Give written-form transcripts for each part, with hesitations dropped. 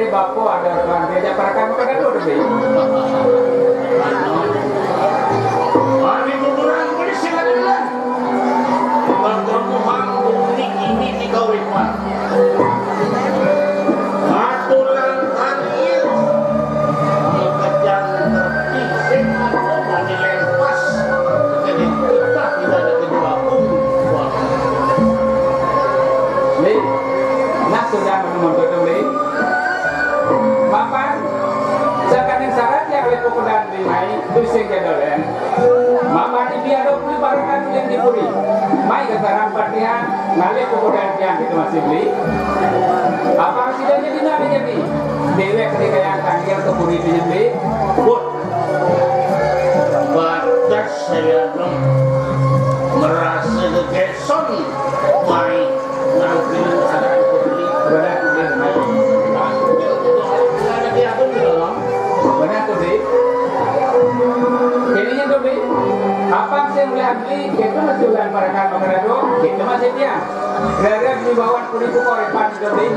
Bapo ada tuan dia parakan pada dulu deh. Mari kuburan polisi lagi. Pertemuan unik ini di Kawipan. Aturan anil kekejan terpisik atau dilepas. Jadi kita tidak ada kedua pun. Nih, nak sudah menemukan dulu. Mapan, sekarang syaratnya oleh pemuda dimai, pusing jadolen. Mapan ini ada puluh barangan yang dipuri. Mai ketarang partian, nale pemuda yang itu masih beli. Apa sudah jadi nabi jadi? Dewa ketika yang kangen kepuri itu jadi, But batas saya dong merasa kegeson, mai nampil ada kepuri. benar tuh deh. Kayaknya tuh deh. Apa sih mulai beli? Kita masih ulang parakan mengenado, kita masih dia. Gara-gara dibawa kulit korepan tuh deh.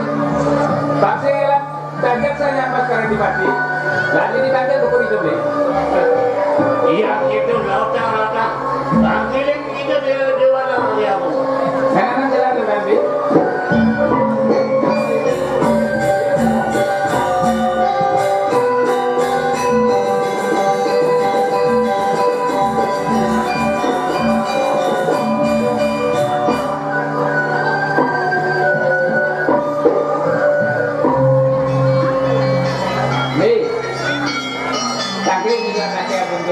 Tapi lah, tajak saya pas karena dibati. Lalu ditajak tuh kulit tuh deh. Iya, itu lauta. Angkiling itu dia walau dia pun. Karena jalan tuh kan deh. Nih, tadi juga nanti abang